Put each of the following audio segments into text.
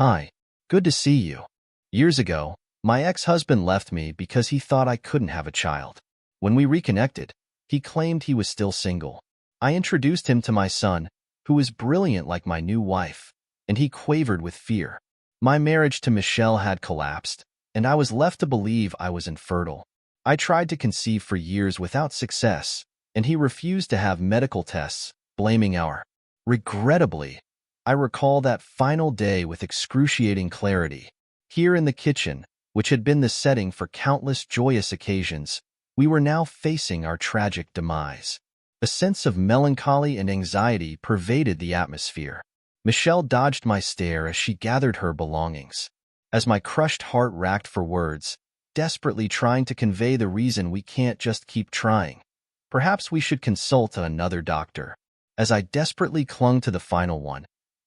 Hi, good to see you. Years ago, my ex-husband left me because he thought I couldn't have a child. When we reconnected, he claimed he was still single. I introduced him to my son, who was brilliant like my new wife, and he quavered with fear. My marriage to Michelle had collapsed, and I was left to believe I was infertile. I tried to conceive for years without success, and he refused to have medical tests, blaming our. Regrettably, I recall that final day with excruciating clarity. Here in the kitchen, which had been the setting for countless joyous occasions, we were now facing our tragic demise. A sense of melancholy and anxiety pervaded the atmosphere. Michelle dodged my stare as she gathered her belongings. As my crushed heart racked for words, desperately trying to convey the reason we can't just keep trying. Perhaps we should consult another doctor. As I desperately clung to the final one,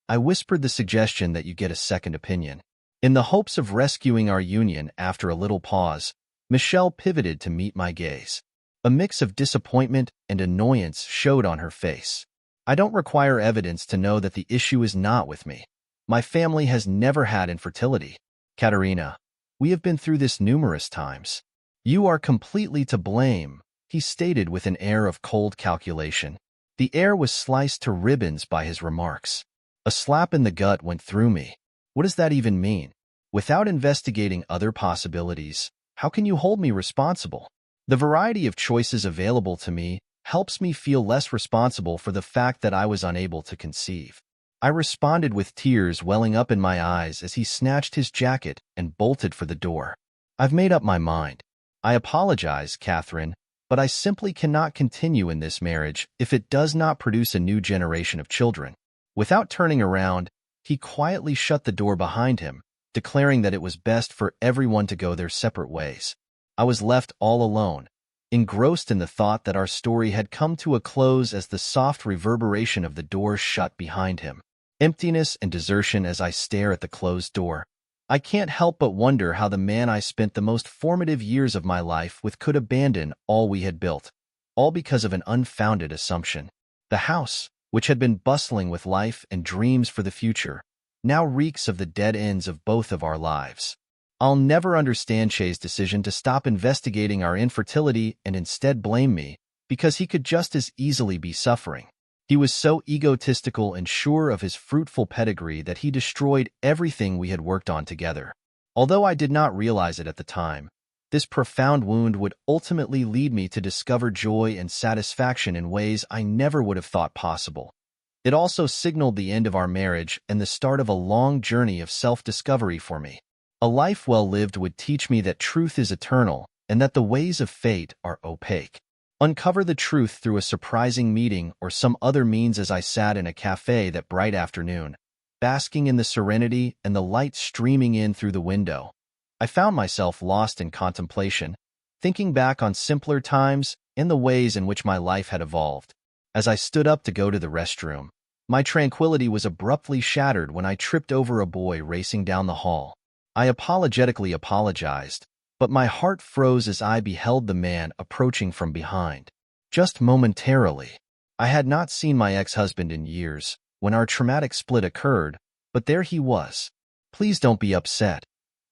I whispered the suggestion that you get a second opinion. In the hopes of rescuing our union after a little pause, Michelle pivoted to meet my gaze. A mix of disappointment and annoyance showed on her face. I don't require evidence to know that the issue is not with me. My family has never had infertility. Katerina, we have been through this numerous times. You are completely to blame, he stated with an air of cold calculation. The air was sliced to ribbons by his remarks. A slap in the gut went through me. What does that even mean? Without investigating other possibilities, how can you hold me responsible? The variety of choices available to me helps me feel less responsible for the fact that I was unable to conceive. I responded with tears welling up in my eyes as he snatched his jacket and bolted for the door. I've made up my mind. I apologize, Catherine, but I simply cannot continue in this marriage if it does not produce a new generation of children. Without turning around, he quietly shut the door behind him, declaring that it was best for everyone to go their separate ways. I was left all alone, engrossed in the thought that our story had come to a close as the soft reverberation of the door shut behind him. Emptiness and desertion as I stare at the closed door. I can't help but wonder how the man I spent the most formative years of my life with could abandon all we had built, all because of an unfounded assumption. The house, which had been bustling with life and dreams for the future, now reeks of the dead ends of both of our lives. I'll never understand Che's decision to stop investigating our infertility and instead blame me, because he could just as easily be suffering. He was so egotistical and sure of his fruitful pedigree that he destroyed everything we had worked on together. Although I did not realize it at the time, this profound wound would ultimately lead me to discover joy and satisfaction in ways I never would have thought possible. It also signaled the end of our marriage and the start of a long journey of self-discovery for me. A life well lived would teach me that truth is eternal and that the ways of fate are opaque. Uncover the truth through a surprising meeting or some other means as I sat in a cafe that bright afternoon, basking in the serenity and the light streaming in through the window. I found myself lost in contemplation, thinking back on simpler times and the ways in which my life had evolved. As I stood up to go to the restroom, my tranquility was abruptly shattered when I tripped over a boy racing down the hall. I apologetically apologized, but my heart froze as I beheld the man approaching from behind. Just momentarily. I had not seen my ex-husband in years when our traumatic split occurred, but there he was. Please don't be upset.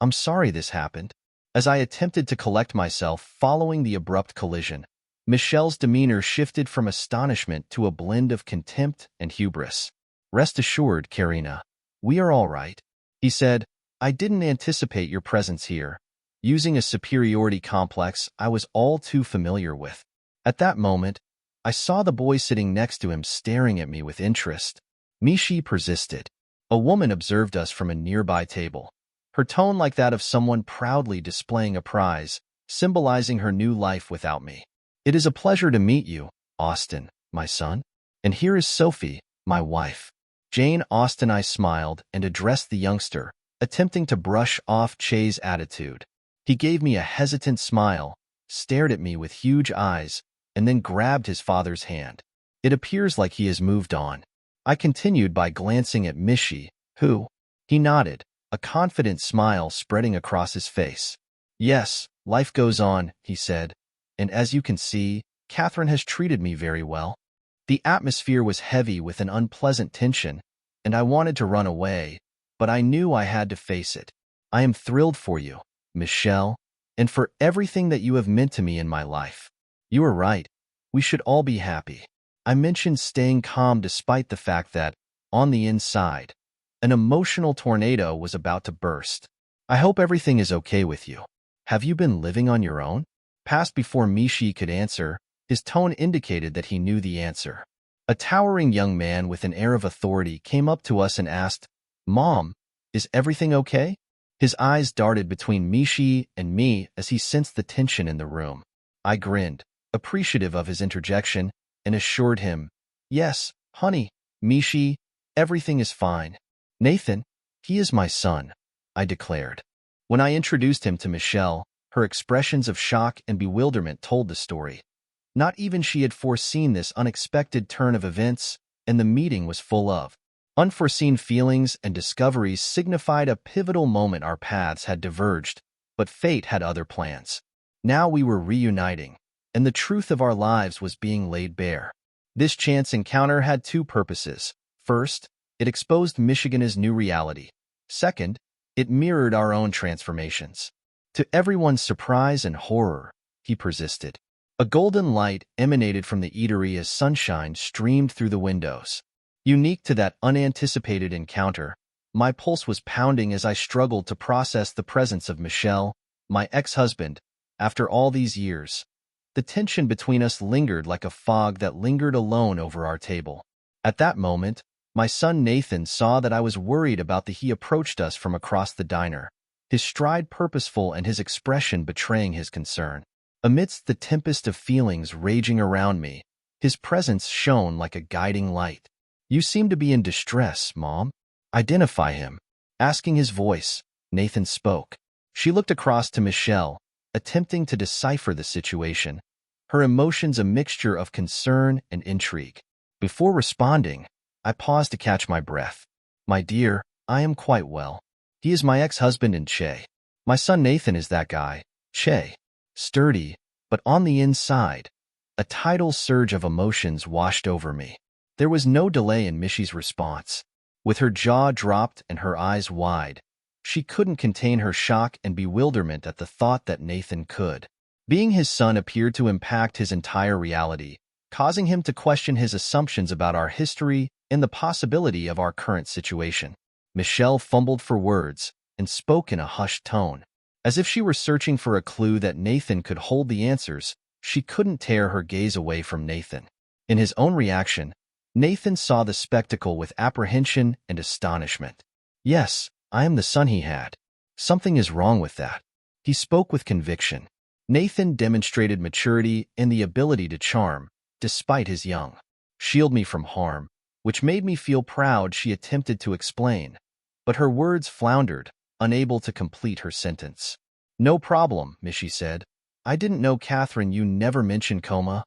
I'm sorry this happened. As I attempted to collect myself following the abrupt collision, Michelle's demeanor shifted from astonishment to a blend of contempt and hubris. Rest assured, Karina, we are all right, he said. I didn't anticipate your presence here, using a superiority complex I was all too familiar with. At that moment, I saw the boy sitting next to him staring at me with interest. Michy persisted. A woman observed us from a nearby table, her tone like that of someone proudly displaying a prize, symbolizing her new life without me. It is a pleasure to meet you, Austin, my son. And here is Sophie, my wife. Jane Austen. I smiled and addressed the youngster, attempting to brush off Che's attitude. He gave me a hesitant smile, stared at me with huge eyes, and then grabbed his father's hand. It appears like he has moved on. I continued by glancing at Michy, who? He nodded, a confident smile spreading across his face. Yes, life goes on, he said, and as you can see, Catherine has treated me very well. The atmosphere was heavy with an unpleasant tension, and I wanted to run away, but I knew I had to face it. I am thrilled for you, Michelle, and for everything that you have meant to me in my life. You are right. We should all be happy. I mentioned staying calm despite the fact that, on the inside, an emotional tornado was about to burst. I hope everything is okay with you. Have you been living on your own? Passed before Michy could answer, his tone indicated that he knew the answer. A towering young man with an air of authority came up to us and asked, "Mom, is everything okay?" His eyes darted between Michy and me as he sensed the tension in the room. I grinned, appreciative of his interjection, and assured him, "Yes, honey, Michy, everything is fine. Nathan, he is my son," I declared. When I introduced him to Michelle, her expressions of shock and bewilderment told the story. Not even she had foreseen this unexpected turn of events, and the meeting was full of unforeseen feelings and discoveries signified a pivotal moment. Our paths had diverged, but fate had other plans. Now we were reuniting, and the truth of our lives was being laid bare. This chance encounter had two purposes. First, it exposed Michigan's new reality. Second, it mirrored our own transformations. To everyone's surprise and horror, he persisted. A golden light emanated from the eatery as sunshine streamed through the windows. Unique to that unanticipated encounter, my pulse was pounding as I struggled to process the presence of Michelle, my ex-husband, after all these years. The tension between us lingered like a fog that lingered alone over our table. At that moment, my son Nathan saw that I was worried about he approached us from across the diner, his stride purposeful and his expression betraying his concern. Amidst the tempest of feelings raging around me, his presence shone like a guiding light. "You seem to be in distress, Mom. Identify him." Asking his voice, Nathan spoke. She looked across to Michelle, attempting to decipher the situation, her emotions a mixture of concern and intrigue. Before responding, I paused to catch my breath. "My dear, I am quite well. He is my ex-husband and Che. My son Nathan is that guy, Che." Sturdy, but on the inside, a tidal surge of emotions washed over me. There was no delay in Michy's response. With her jaw dropped and her eyes wide, she couldn't contain her shock and bewilderment at the thought that Nathan could. Being his son appeared to impact his entire reality, causing him to question his assumptions about our history and the possibility of our current situation. Michelle fumbled for words and spoke in a hushed tone. As if she were searching for a clue that Nathan could hold the answers, she couldn't tear her gaze away from Nathan. In his own reaction, Nathan saw the spectacle with apprehension and astonishment. "Yes, I am the son he had. Something is wrong with that." He spoke with conviction. Nathan demonstrated maturity and the ability to charm, despite his young. "Shield me from harm," which made me feel proud. She attempted to explain, but her words floundered, unable to complete her sentence. "No problem," Michy said. "I didn't know, Catherine, you never mentioned coma."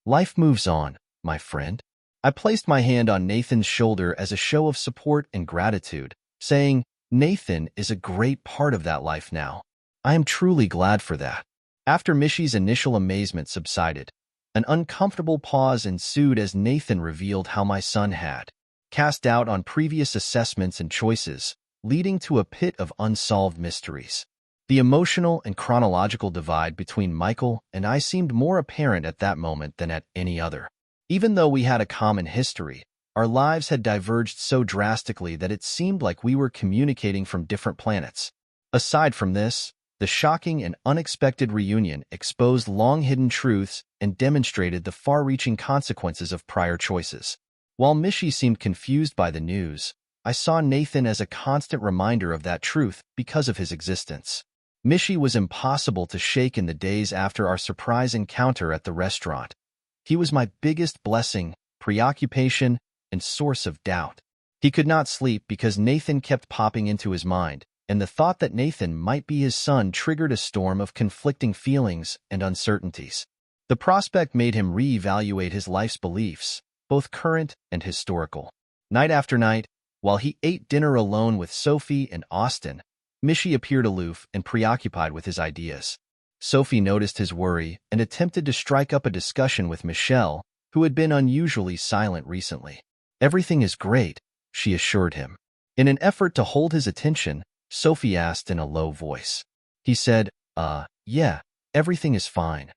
"Life moves on, my friend." I placed my hand on Nathan's shoulder as a show of support and gratitude, saying, "Nathan is a great part of that life now. I am truly glad for that." After Michy's initial amazement subsided, an uncomfortable pause ensued as Nathan revealed how my son had cast doubt on previous assessments and choices, leading to a pit of unsolved mysteries. The emotional and chronological divide between Michael and I seemed more apparent at that moment than at any other. Even though we had a common history, our lives had diverged so drastically that it seemed like we were communicating from different planets. Aside from this, the shocking and unexpected reunion exposed long-hidden truths and demonstrated the far-reaching consequences of prior choices. While Michy seemed confused by the news, I saw Nathan as a constant reminder of that truth because of his existence. Michy was impossible to shake in the days after our surprise encounter at the restaurant. He was my biggest blessing, preoccupation, and source of doubt. He could not sleep because Nathan kept popping into his mind, and the thought that Nathan might be his son triggered a storm of conflicting feelings and uncertainties. The prospect made him reevaluate his life's beliefs, both current and historical. Night after night, while he ate dinner alone with Sophie and Austin, Michy appeared aloof and preoccupied with his ideas. Sophie noticed his worry and attempted to strike up a discussion with Michelle, who had been unusually silent recently. "Everything is great," she assured him. In an effort to hold his attention, Sophie asked in a low voice. He said, yeah, everything is fine.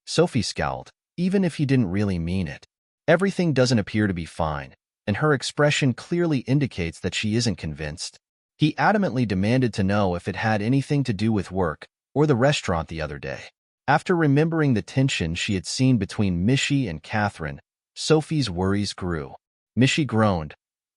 Sophie scowled, even if he didn't really mean it. Everything doesn't appear to be fine, and her expression clearly indicates that she isn't convinced. He adamantly demanded to know if it had anything to do with work or the restaurant the other day. After remembering the tension she had seen between Michy and Catherine, Sophie's worries grew. Michy groaned,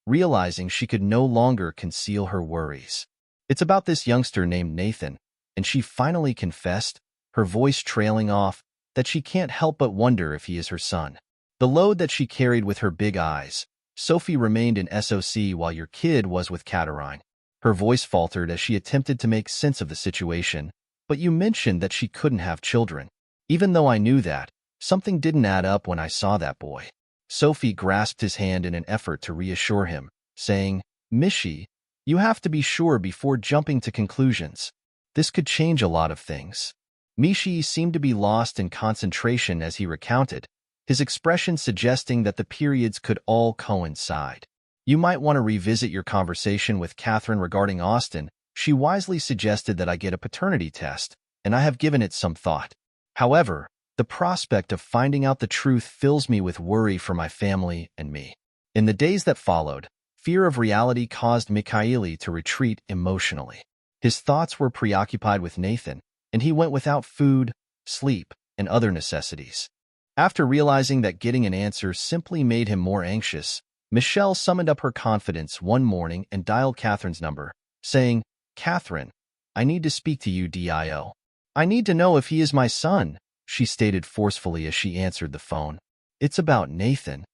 realizing she could no longer conceal her worries. It's about this youngster named Nathan, and she finally confessed, her voice trailing off, that she can't help but wonder if he is her son. The load that she carried with her big eyes. Sophie remained in SOC while your kid was with Caterine. Her voice faltered as she attempted to make sense of the situation. But you mentioned that she couldn't have children. Even though I knew that, something didn't add up when I saw that boy. Sophie grasped his hand in an effort to reassure him, saying, Michy, you have to be sure before jumping to conclusions. This could change a lot of things. Michy seemed to be lost in concentration as he recounted, his expression suggesting that the periods could all coincide. You might want to revisit your conversation with Catherine regarding Austin. She wisely suggested that I get a paternity test, and I have given it some thought. However, the prospect of finding out the truth fills me with worry for my family and me. In the days that followed, fear of reality caused Michy to retreat emotionally. His thoughts were preoccupied with Nathan, and he went without food, sleep, and other necessities. After realizing that getting an answer simply made him more anxious, Michelle summoned up her confidence one morning and dialed Catherine's number, saying, Catherine, I need to speak to you, DIO. I need to know if he is my son, she stated forcefully as she answered the phone. It's about Nathan.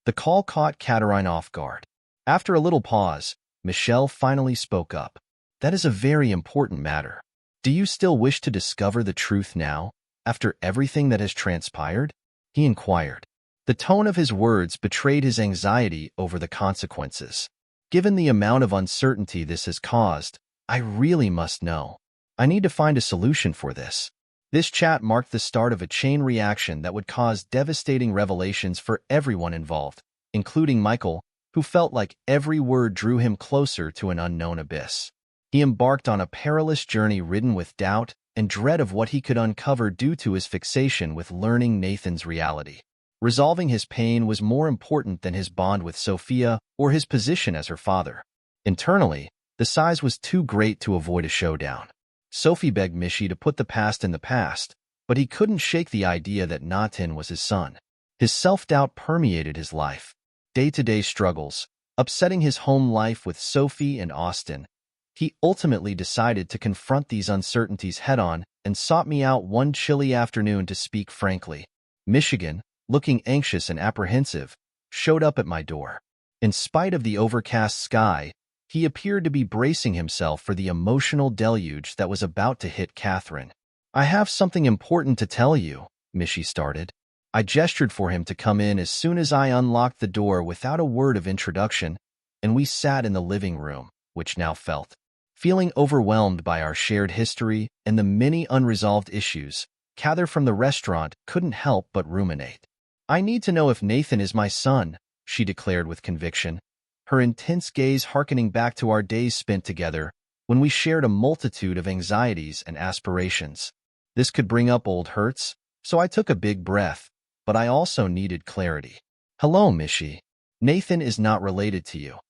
The call caught Caterine off guard. After a little pause, Michelle finally spoke up. That is a very important matter. Do you still wish to discover the truth now, after everything that has transpired? He inquired. The tone of his words betrayed his anxiety over the consequences. Given the amount of uncertainty this has caused, I really must know. I need to find a solution for this. This chat marked the start of a chain reaction that would cause devastating revelations for everyone involved, including Michael, who felt like every word drew him closer to an unknown abyss. He embarked on a perilous journey ridden with doubt and dread of what he could uncover due to his fixation with learning Nathan's reality. Resolving his pain was more important than his bond with Sophia or his position as her father. Internally, the size was too great to avoid a showdown. Sophie begged Michy to put the past in the past, but he couldn't shake the idea that Nathan was his son. His self-doubt permeated his life. Day-to-day struggles, upsetting his home life with Sophie and Austin. He ultimately decided to confront these uncertainties head-on and sought me out one chilly afternoon to speak frankly. Michigan, looking anxious and apprehensive, showed up at my door. In spite of the overcast sky, he appeared to be bracing himself for the emotional deluge that was about to hit Catherine. I have something important to tell you, Michy started. I gestured for him to come in as soon as I unlocked the door without a word of introduction, and we sat in the living room, which now felt. Feeling overwhelmed by our shared history and the many unresolved issues, Cather from the restaurant couldn't help but ruminate. I need to know if Nathan is my son, she declared with conviction, her intense gaze hearkening back to our days spent together when we shared a multitude of anxieties and aspirations. This could bring up old hurts, so I took a big breath, but I also needed clarity. Hello, Michy. Nathan is not related to you.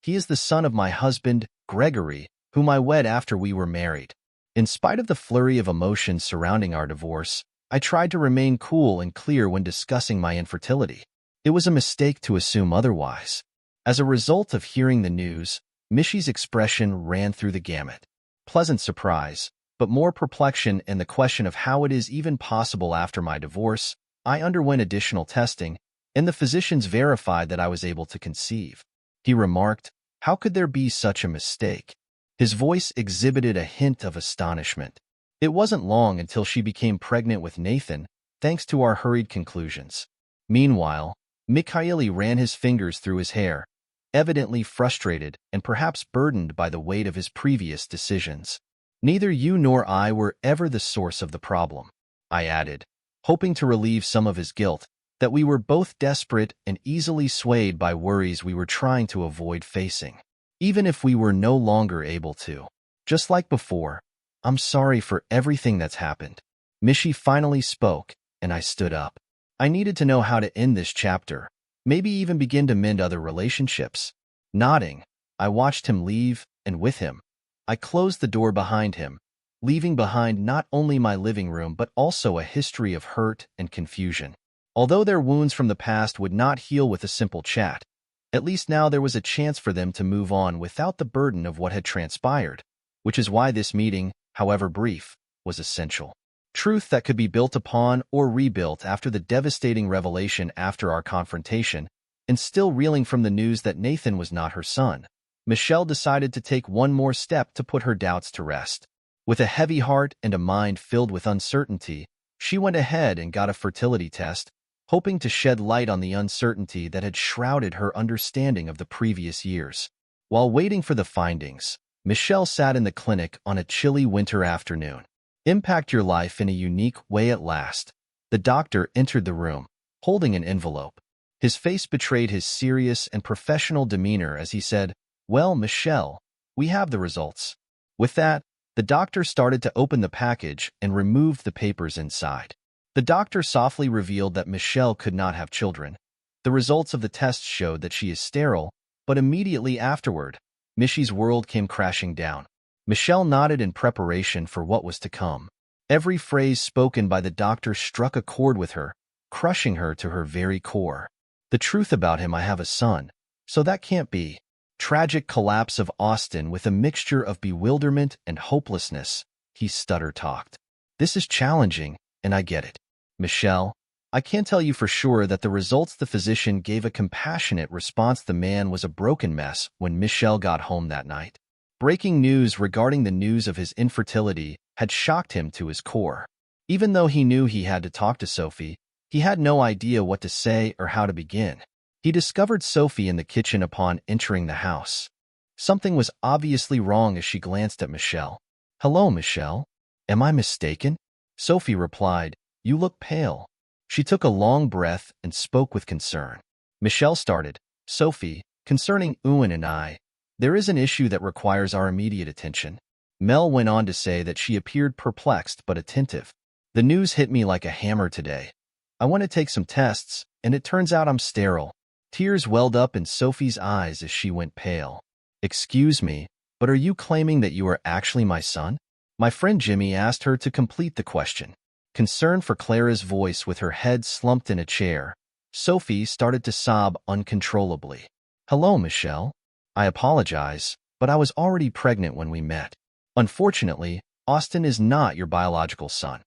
He is the son of my husband, Gregory, whom I wed after we were married. In spite of the flurry of emotions surrounding our divorce, I tried to remain cool and clear when discussing my infertility. It was a mistake to assume otherwise. As a result of hearing the news, Michy's expression ran through the gamut. Pleasant surprise, but more perplexion and the question of how it is even possible after my divorce. I underwent additional testing, and the physicians verified that I was able to conceive. He remarked, how could there be such a mistake? His voice exhibited a hint of astonishment. It wasn't long until she became pregnant with Nathan, thanks to our hurried conclusions. Meanwhile, Michy ran his fingers through his hair, evidently frustrated and perhaps burdened by the weight of his previous decisions. Neither you nor I were ever the source of the problem, I added, hoping to relieve some of his guilt, that we were both desperate and easily swayed by worries we were trying to avoid facing. even if we were no longer able to. Just like before, I'm sorry for everything that's happened. Michy finally spoke, and I stood up. I needed to know how to end this chapter, maybe even begin to mend other relationships. Nodding, I watched him leave, and with him, I closed the door behind him, leaving behind not only my living room but also a history of hurt and confusion. Although their wounds from the past would not heal with a simple chat, at least now there was a chance for them to move on without the burden of what had transpired, which is why this meeting, however brief, was essential. Truth that could be built upon or rebuilt after the devastating revelation after our confrontation, and still reeling from the news that Nathan was not her son, Michelle decided to take one more step to put her doubts to rest. With a heavy heart and a mind filled with uncertainty, she went ahead and got a fertility test, hoping to shed light on the uncertainty that had shrouded her understanding of the previous years. While waiting for the findings, Michelle sat in the clinic on a chilly winter afternoon. Impact your life in a unique way at last. The doctor entered the room, holding an envelope. His face betrayed his serious and professional demeanor as he said, "Well, Michelle, we have the results." With that, the doctor started to open the package and removed the papers inside. The doctor softly revealed that Michelle could not have children. The results of the tests showed that she is sterile, but immediately afterward, Michy's world came crashing down. Michelle nodded in preparation for what was to come. Every phrase spoken by the doctor struck a chord with her, crushing her to her very core. The truth about him: I have a son, so that can't be. Tragic collapse of Austin with a mixture of bewilderment and hopelessness, he stutter-talked. This is challenging, and I get it. Michelle, I can't tell you for sure that the results. The physician gave a compassionate response. The man was a broken mess when Michelle got home that night. Breaking news regarding the news of his infertility had shocked him to his core. Even though he knew he had to talk to Sophie, he had no idea what to say or how to begin. He discovered Sophie in the kitchen upon entering the house. Something was obviously wrong as she glanced at Michelle. "Hello, Michelle. Am I mistaken?" Sophie replied, "You look pale." She took a long breath and spoke with concern. Michelle started, "Sophie, concerning Ewan and I, there is an issue that requires our immediate attention." Mel went on to say that she appeared perplexed but attentive. "The news hit me like a hammer today. I want to take some tests, and it turns out I'm sterile." Tears welled up in Sophie's eyes as she went pale. "Excuse me, but are you claiming that you are actually my son?" My friend Jimmy asked her to complete the question. Concerned for Clara's voice, with her head slumped in a chair, Sophie started to sob uncontrollably. "Hello, Michelle. I apologize, but I was already pregnant when we met. Unfortunately, Austin is not your biological son.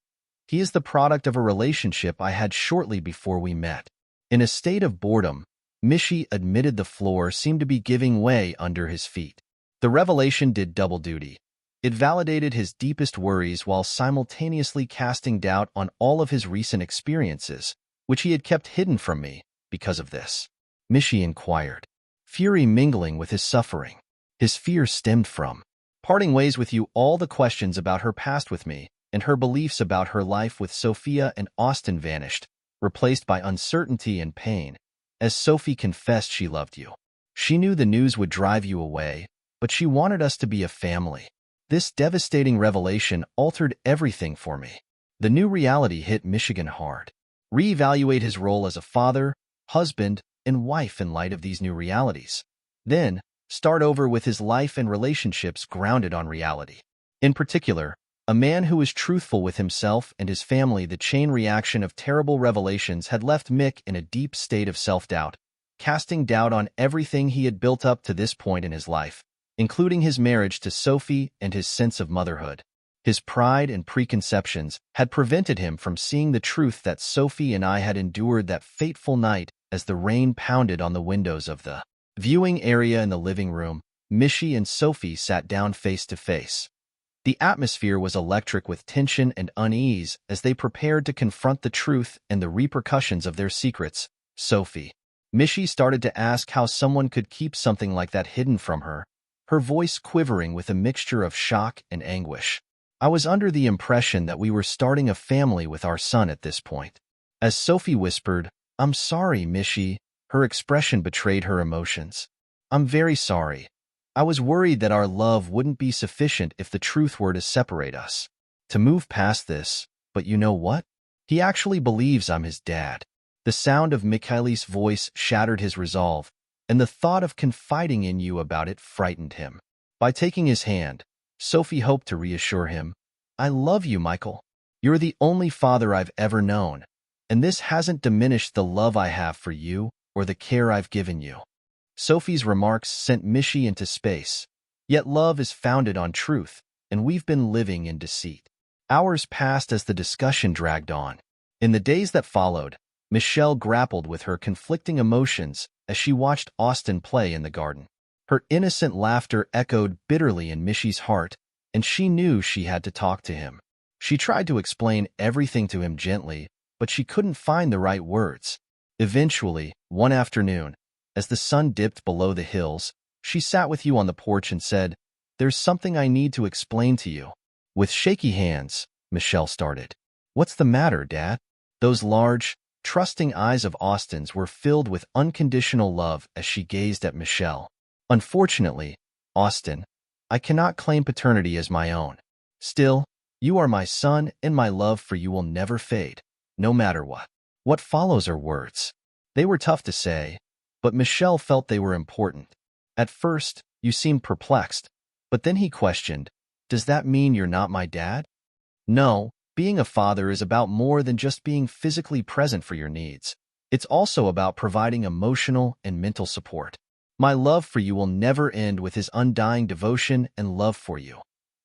He is the product of a relationship I had shortly before we met." In a state of boredom, Michy admitted the floor seemed to be giving way under his feet. The revelation did double duty. It validated his deepest worries while simultaneously casting doubt on all of his recent experiences, which he had kept hidden from me because of this. Michy inquired, fury mingling with his suffering. His fear stemmed from parting ways with you. All the questions about her past with me and her beliefs about her life with Sophia and Austin vanished, replaced by uncertainty and pain, as Sophie confessed she loved you. She knew the news would drive you away, but she wanted us to be a family. This devastating revelation altered everything for me. The new reality hit Michigan hard. Reevaluate his role as a father, husband, and wife in light of these new realities. Then, start over with his life and relationships grounded on reality. In particular, a man who was truthful with himself and his family. The chain reaction of terrible revelations had left Mick in a deep state of self-doubt, casting doubt on everything he had built up to this point in his life, including his marriage to Sophie and his sense of motherhood. His pride and preconceptions had prevented him from seeing the truth that Sophie and I had endured that fateful night. As the rain pounded on the windows of the viewing area in the living room, Michy and Sophie sat down face to face. The atmosphere was electric with tension and unease as they prepared to confront the truth and the repercussions of their secrets. "Sophie." Michy started to ask how someone could keep something like that hidden from her, her voice quivering with a mixture of shock and anguish. "I was under the impression that we were starting a family with our son at this point." As Sophie whispered, "I'm sorry, Michy," her expression betrayed her emotions. "I'm very sorry. I was worried that our love wouldn't be sufficient if the truth were to separate us. To move past this, but you know what? He actually believes I'm his dad. The sound of Michaeli's voice shattered his resolve, and the thought of confiding in you about it frightened him. By taking his hand, Sophie hoped to reassure him. I love you, Michael. You're the only father I've ever known, and this hasn't diminished the love I have for you or the care I've given you. Sophie's remarks sent Michy into space. Yet love is founded on truth, and we've been living in deceit. Hours passed as the discussion dragged on. In the days that followed, Michelle grappled with her conflicting emotions as she watched Austin play in the garden. Her innocent laughter echoed bitterly in Michy's heart, and she knew she had to talk to him. She tried to explain everything to him gently, but she couldn't find the right words. Eventually, one afternoon, as the sun dipped below the hills, she sat with you on the porch and said, There's something I need to explain to you. With shaky hands, Michelle started. What's the matter, Dad? Those large, trusting eyes of Austin's were filled with unconditional love as she gazed at Michelle. Unfortunately, Austin, I cannot claim paternity as my own. Still, you are my son, and my love for you will never fade, no matter what. What follows are words. They were tough to say, but Michelle felt they were important. At first, you seemed perplexed, but then he questioned, Does that mean you're not my dad? No, being a father is about more than just being physically present for your needs. It's also about providing emotional and mental support. My love for you will never end with his undying devotion and love for you.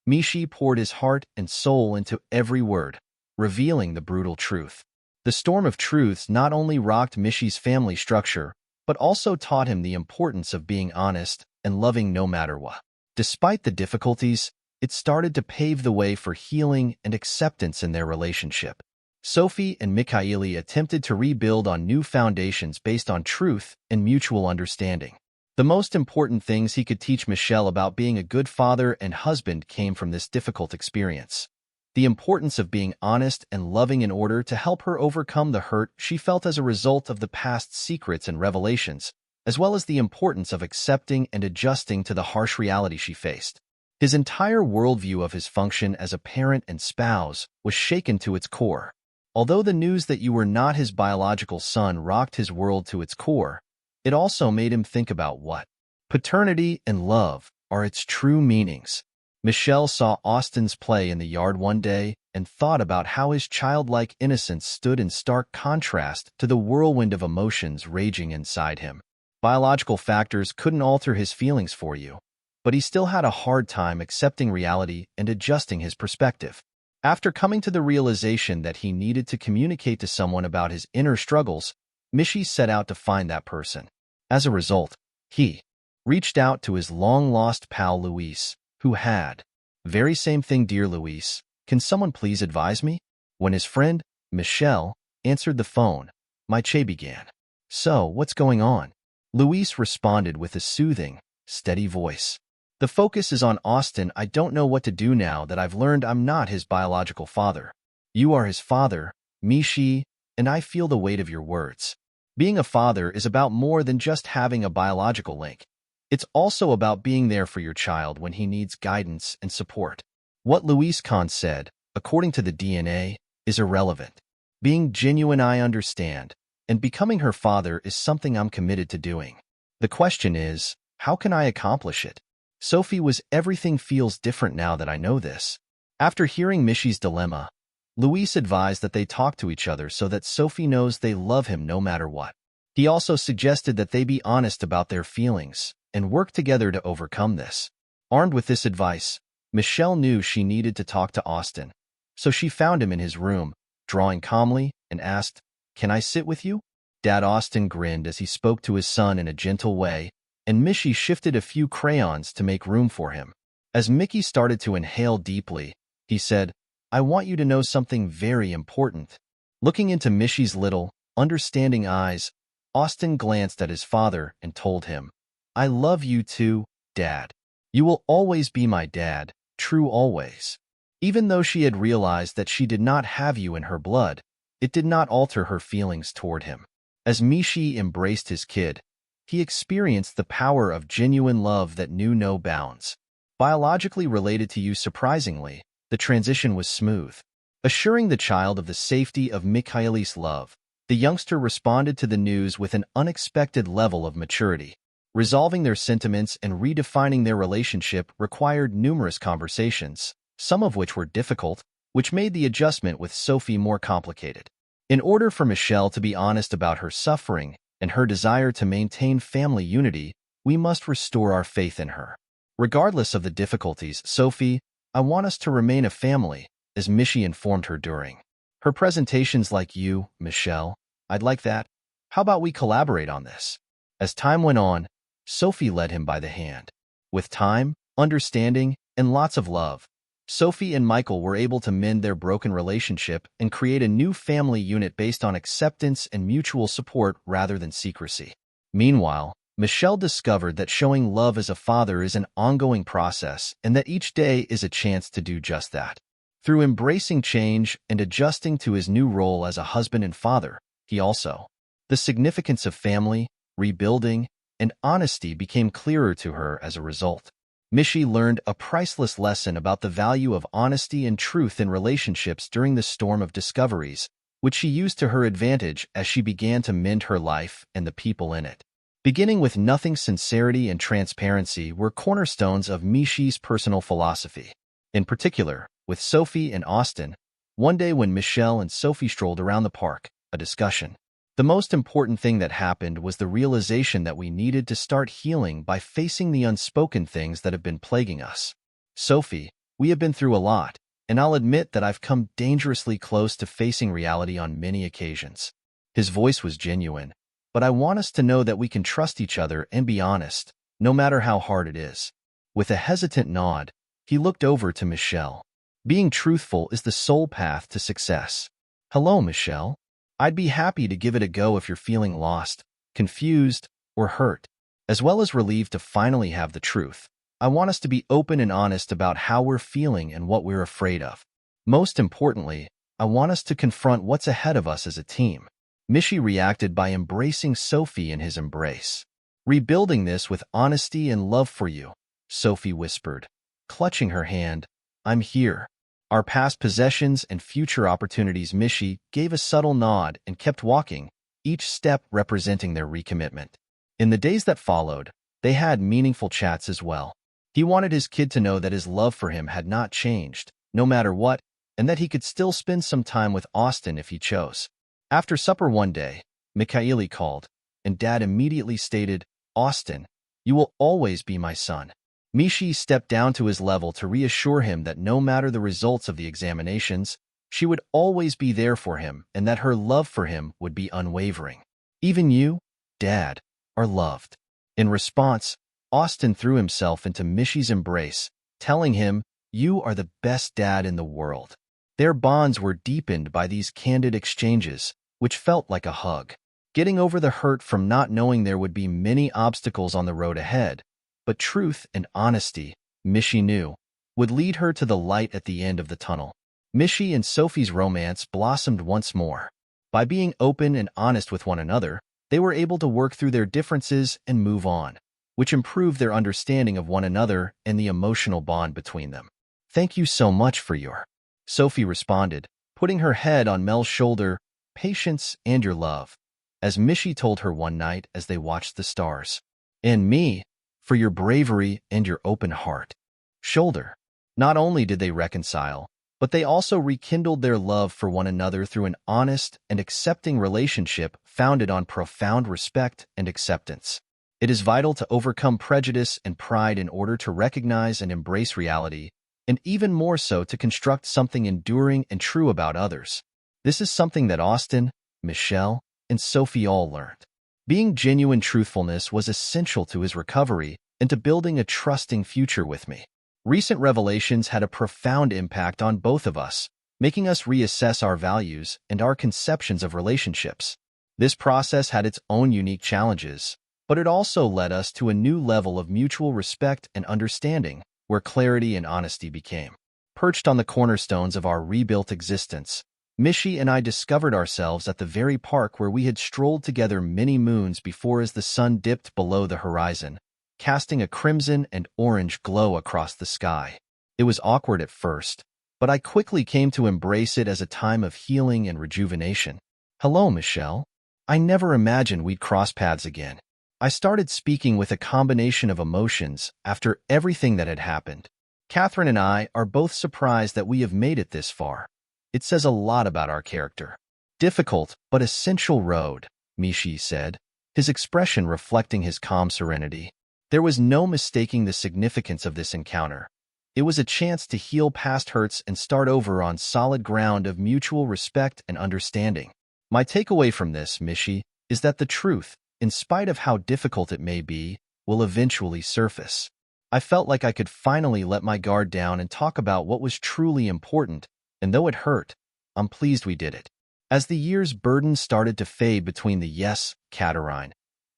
Michy poured his heart and soul into every word, revealing the brutal truth. The storm of truths not only rocked Michy's family structure, but also taught him the importance of being honest and loving no matter what. Despite the difficulties, it started to pave the way for healing and acceptance in their relationship. Sophie and Michaeli attempted to rebuild on new foundations based on truth and mutual understanding. The most important things he could teach Michelle about being a good father and husband came from this difficult experience. The importance of being honest and loving in order to help her overcome the hurt she felt as a result of the past's secrets and revelations, as well as the importance of accepting and adjusting to the harsh reality she faced. His entire worldview of his function as a parent and spouse was shaken to its core. Although the news that you were not his biological son rocked his world to its core, it also made him think about what paternity and love are its true meanings. Michelle saw Austin's play in the yard one day and thought about how his childlike innocence stood in stark contrast to the whirlwind of emotions raging inside him. Biological factors couldn't alter his feelings for you, but he still had a hard time accepting reality and adjusting his perspective. After coming to the realization that he needed to communicate to someone about his inner struggles, Michy set out to find that person. As a result, he reached out to his long-lost pal Luis, who had very same thing. Dear Luis, can someone please advise me? When his friend, Michelle, answered the phone, Michy began. So, what's going on? Luis responded with a soothing, steady voice. The focus is on Austin. I don't know what to do now that I've learned I'm not his biological father. You are his father, Michy, and I feel the weight of your words. Being a father is about more than just having a biological link. It's also about being there for your child when he needs guidance and support. What Luis Kahn said, according to the DNA, is irrelevant. Being genuine, I understand, and becoming her father is something I'm committed to doing. The question is, how can I accomplish it? Sophie was everything feels different now that I know this. After hearing Michy's dilemma, Luis advised that they talk to each other so that Sophie knows they love him no matter what. He also suggested that they be honest about their feelings and work together to overcome this. Armed with this advice, Michelle knew she needed to talk to Austin, so she found him in his room, drawing calmly, and asked, Can I sit with you? Dad. Austin grinned as he spoke to his son in a gentle way, and Michy shifted a few crayons to make room for him. As Mickey started to inhale deeply, he said, I want you to know something very important. Looking into Michy's little, understanding eyes, Austin glanced at his father and told him, I love you too, Dad. You will always be my dad, true always. Even though she had realized that she did not have you in her blood, it did not alter her feelings toward him. As Michy embraced his kid, he experienced the power of genuine love that knew no bounds. Biologically related to you surprisingly, the transition was smooth. Assuring the child of the safety of Michy's love, the youngster responded to the news with an unexpected level of maturity. Resolving their sentiments and redefining their relationship required numerous conversations, some of which were difficult, which made the adjustment with Sophie more complicated. In order for Michelle to be honest about her suffering and her desire to maintain family unity, we must restore our faith in her. Regardless of the difficulties, Sophie, I want us to remain a family, as Michy informed her during her presentations. Like you, Michelle, I'd like that. How about we collaborate on this? As time went on, Sophie led him by the hand. With time, understanding, and lots of love, Sophie and Michael were able to mend their broken relationship and create a new family unit based on acceptance and mutual support rather than secrecy. Meanwhile, Michelle discovered that showing love as a father is an ongoing process and that each day is a chance to do just that. Through embracing change and adjusting to his new role as a husband and father, he also. The significance of family, rebuilding, and honesty became clearer to her as a result. Michy learned a priceless lesson about the value of honesty and truth in relationships during the storm of discoveries, which she used to her advantage as she began to mend her life and the people in it. Beginning with nothing, sincerity and transparency were cornerstones of Michy's personal philosophy. In particular, with Sophie and Austin, one day when Michelle and Sophie strolled around the park, a discussion. The most important thing that happened was the realization that we needed to start healing by facing the unspoken things that have been plaguing us. Sophie, we have been through a lot, and I'll admit that I've come dangerously close to facing reality on many occasions. His voice was genuine, but I want us to know that we can trust each other and be honest, no matter how hard it is. With a hesitant nod, he looked over to Michelle. Being truthful is the sole path to success. Hello, Michelle. I'd be happy to give it a go if you're feeling lost, confused, or hurt. As well as relieved to finally have the truth, I want us to be open and honest about how we're feeling and what we're afraid of. Most importantly, I want us to confront what's ahead of us as a team. Michy reacted by embracing Sophie in his embrace. Rebuilding this with honesty and love for you, Sophie whispered, clutching her hand. I'm here. Our past possessions and future opportunities. Michy gave a subtle nod and kept walking, each step representing their recommitment. In the days that followed, they had meaningful chats as well. He wanted his kid to know that his love for him had not changed, no matter what, and that he could still spend some time with Austin if he chose. After supper one day, Michy called, and Dad immediately stated, Austin, you will always be my son. Michy stepped down to his level to reassure him that no matter the results of the examinations, she would always be there for him and that her love for him would be unwavering. Even you, Dad, are loved. In response, Austin threw himself into Michy's embrace, telling him, you are the best dad in the world. Their bonds were deepened by these candid exchanges, which felt like a hug. Getting over the hurt from not knowing there would be many obstacles on the road ahead, but truth and honesty, Michy knew, would lead her to the light at the end of the tunnel. Michy and Sophie's romance blossomed once more. By being open and honest with one another, they were able to work through their differences and move on, which improved their understanding of one another and the emotional bond between them. Thank you so much for your, Sophie responded, putting her head on Mel's shoulder, patience and your love, as Michy told her one night as they watched the stars. And me, for your bravery and your open heart. Shoulder. Not only did they reconcile, but they also rekindled their love for one another through an honest and accepting relationship founded on profound respect and acceptance. It is vital to overcome prejudice and pride in order to recognize and embrace reality, and even more so to construct something enduring and true about others. This is something that Austin, Michelle, and Sophie all learned. Being genuine truthfulness was essential to his recovery and to building a trusting future with me. Recent revelations had a profound impact on both of us, making us reassess our values and our conceptions of relationships. This process had its own unique challenges, but it also led us to a new level of mutual respect and understanding, where clarity and honesty became perched on the cornerstones of our rebuilt existence. Michy and I discovered ourselves at the very park where we had strolled together many moons before as the sun dipped below the horizon, casting a crimson and orange glow across the sky. It was awkward at first, but I quickly came to embrace it as a time of healing and rejuvenation. Hello, Michelle. I never imagined we'd cross paths again. I started speaking with a combination of emotions after everything that had happened. Catherine and I are both surprised that we have made it this far. It says a lot about our character. Difficult but essential road, Michy said, his expression reflecting his calm serenity. There was no mistaking the significance of this encounter. It was a chance to heal past hurts and start over on solid ground of mutual respect and understanding. My takeaway from this, Michy, is that the truth, in spite of how difficult it may be, will eventually surface. I felt like I could finally let my guard down and talk about what was truly important, and though it hurt, I'm pleased we did it. As the year's burden started to fade between the yes, Catherine,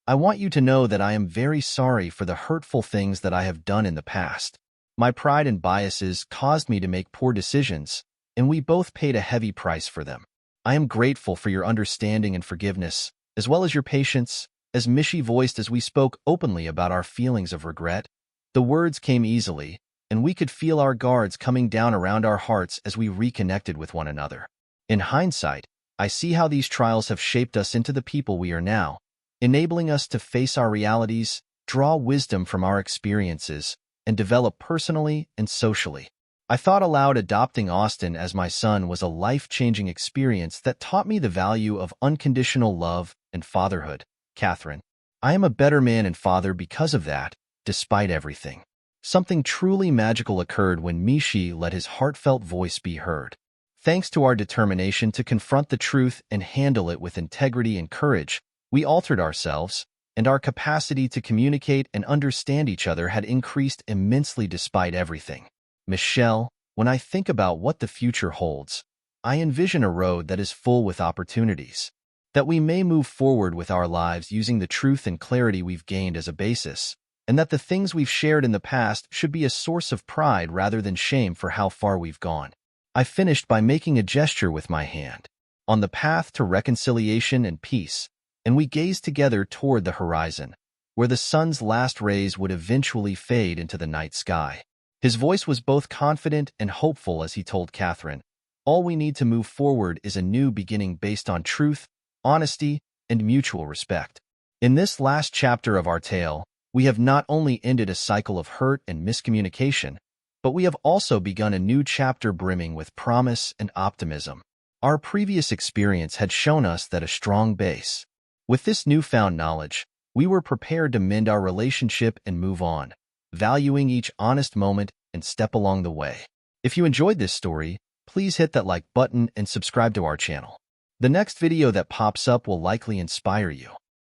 I want you to know that I am very sorry for the hurtful things that I have done in the past. My pride and biases caused me to make poor decisions, and we both paid a heavy price for them. I am grateful for your understanding and forgiveness, as well as your patience, as Michy voiced as we spoke openly about our feelings of regret. The words came easily, and we could feel our guards coming down around our hearts as we reconnected with one another. In hindsight, I see how these trials have shaped us into the people we are now, enabling us to face our realities, draw wisdom from our experiences, and develop personally and socially. I thought aloud adopting Austin as my son was a life-changing experience that taught me the value of unconditional love and fatherhood, Catherine. I am a better man and father because of that, despite everything. Something truly magical occurred when Michy let his heartfelt voice be heard. Thanks to our determination to confront the truth and handle it with integrity and courage, we altered ourselves, and our capacity to communicate and understand each other had increased immensely despite everything. Michelle, when I think about what the future holds, I envision a road that is full with opportunities, that we may move forward with our lives using the truth and clarity we've gained as a basis, and that the things we've shared in the past should be a source of pride rather than shame for how far we've gone. I finished by making a gesture with my hand, on the path to reconciliation and peace, and we gazed together toward the horizon, where the sun's last rays would eventually fade into the night sky. His voice was both confident and hopeful as he told Catherine, "All we need to move forward is a new beginning based on truth, honesty, and mutual respect." In this last chapter of our tale, we have not only ended a cycle of hurt and miscommunication, but we have also begun a new chapter brimming with promise and optimism. Our previous experience had shown us that a strong base. With this newfound knowledge, we were prepared to mend our relationship and move on, valuing each honest moment and step along the way. If you enjoyed this story, please hit that like button and subscribe to our channel. The next video that pops up will likely inspire you.